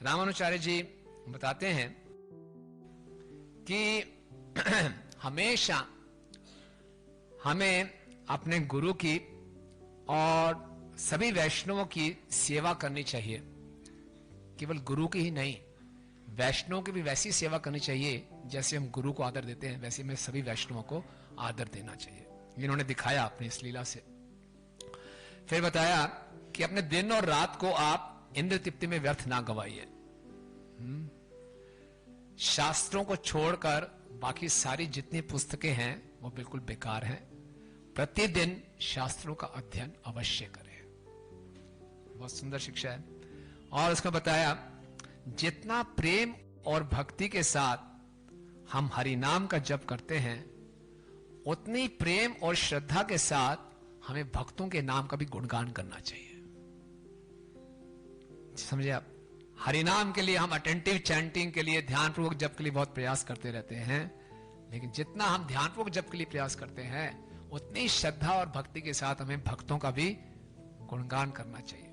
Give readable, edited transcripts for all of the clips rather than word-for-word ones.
रामानुचार्य जी बताते हैं कि हमेशा हमें अपने गुरु की और सभी वैष्णवों की सेवा करनी चाहिए। केवल गुरु की ही नहीं, वैष्णव की भी वैसी सेवा करनी चाहिए जैसे हम गुरु को आदर देते हैं, वैसे हमें सभी वैष्णवों को आदर देना चाहिए। इन्होंने दिखाया अपनी इस लीला से। फिर बताया कि अपने दिन और रात को आप इंद्र तृप्ति में व्यर्थ ना गवाइए। शास्त्रों को छोड़कर बाकी सारी जितनी पुस्तकें हैं वो बिल्कुल बेकार हैं। प्रतिदिन शास्त्रों का अध्ययन अवश्य करें। बहुत सुंदर शिक्षा है। और उसको बताया जितना प्रेम और भक्ति के साथ हम हरि नाम का जप करते हैं, उतनी प्रेम और श्रद्धा के साथ हमें भक्तों के नाम का भी गुणगान करना चाहिए। समझे आप? हरि नाम के लिए हम अटेंटिव चैंटिंग के लिए, ध्यानपूर्वक जप के लिए बहुत प्रयास करते रहते हैं, लेकिन जितना हम ध्यानपूर्वक जप के लिए प्रयास करते हैं, उतनी श्रद्धा और भक्ति के साथ हमें भक्तों का भी गुणगान करना चाहिए।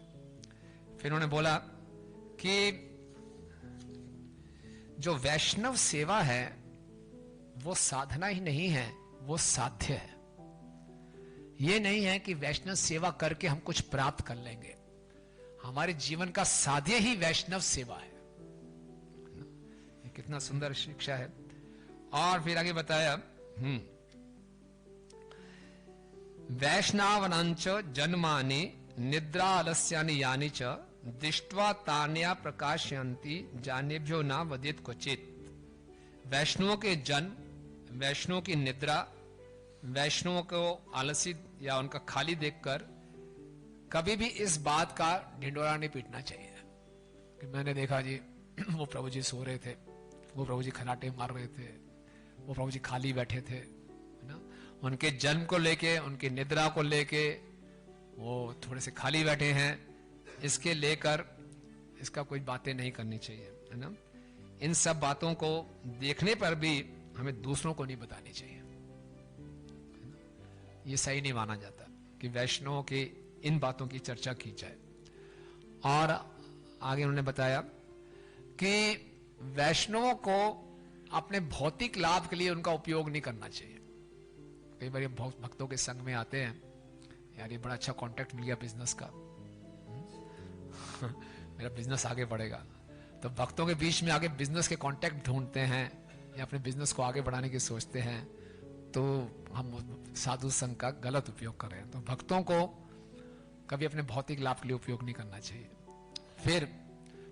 फिर उन्होंने बोला कि जो वैष्णव सेवा है वो साधना ही नहीं है, वो साध्य है। ये नहीं है कि वैष्णव सेवा करके हम कुछ प्राप्त कर लेंगे। हमारे जीवन का साध्य ही वैष्णव सेवा है। ये कितना सुंदर शिक्षा है। और फिर आगे बताया वैष्णवानांच जन्मानि निद्रा आलस्यानि यानि च दृष्ट्वा तान्या प्रकाशयन्ति जानेभ्यो न वदेत क्वचित। वैष्णवों के जन्म, वैष्णवों की निद्रा, वैष्णवों को आलसी या उनका खाली देखकर कभी भी इस बात का ढिंडोरा नहीं पीटना चाहिए कि मैंने देखा जी वो प्रभु जी सो रहे थे, वो प्रभु जी खनाटे मार रहे थे, वो प्रभु जी खाली बैठे थे, है ना। उनके जन्म को लेके, उनकी निद्रा को लेके वो थोड़े से खाली बैठे हैं, इसके लेकर इसका कोई बातें नहीं करनी चाहिए, है ना। इन सब बातों को देखने पर भी हमें दूसरों को नहीं बतानी चाहिए। ये सही नहीं माना जाता कि वैष्णवों की इन बातों की चर्चा की जाए। और आगे उन्होंने बताया कि वैष्णवों को अपने भौतिक लाभ के लिए उनका उपयोग नहीं करना चाहिए। कई बार भक्तों के संग में आते हैं, यार ये बड़ा अच्छा कांटेक्ट मिल गया बिजनेस का, मेरा बिजनेस आगे बढ़ेगा, तो भक्तों के बीच में आगे बिजनेस के कांटेक्ट ढूंढते हैं या अपने बिजनेस को आगे बढ़ाने की सोचते हैं, तो हम साधु संघ का गलत उपयोग कर रहे हैं। तो भक्तों को कभी अपने भौतिक लाभ के लिए उपयोग नहीं करना चाहिए। फिर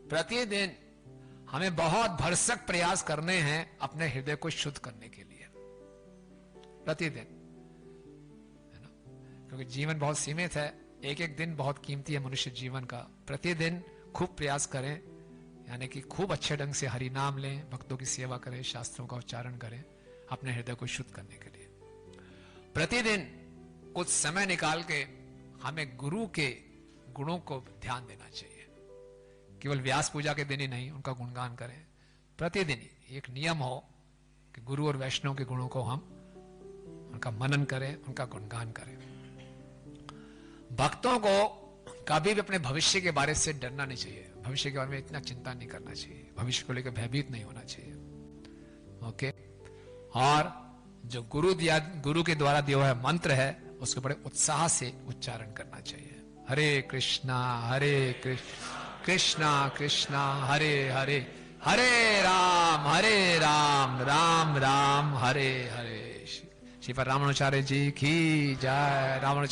प्रतिदिन हमें बहुत भरसक प्रयास करने हैं अपने हृदय को शुद्ध करने के लिए, प्रतिदिन, है ना। क्योंकि जीवन बहुत सीमित है, एक एक दिन बहुत कीमती है मनुष्य जीवन का। प्रतिदिन खूब प्रयास करें, यानी कि खूब अच्छे ढंग से हरि नाम लें, भक्तों की सेवा करें, शास्त्रों का उच्चारण करें, अपने हृदय को शुद्ध करने के लिए। प्रतिदिन कुछ समय निकाल के हमें गुरु के गुणों को ध्यान देना चाहिए। केवल व्यास पूजा के दिन ही नहीं, उनका गुणगान करें। प्रतिदिन एक नियम हो कि गुरु और वैष्णव के गुणों को हम उनका मनन करें, उनका गुणगान करें। भक्तों को कभी भी अपने भविष्य के बारे से डरना नहीं चाहिए, भविष्य के बारे में इतना चिंता नहीं करना चाहिए, भविष्य को लेकर भयभीत नहीं होना चाहिए। ओके। और जो गुरु के द्वारा दिया हुआ मंत्र है उसको बड़े उत्साह से उच्चारण करना चाहिए। हरे कृष्णा कृष्णा कृष्णा हरे हरे, हरे राम राम राम हरे हरे। श्री रामानुचार्य जी की जय। रामानुचार्य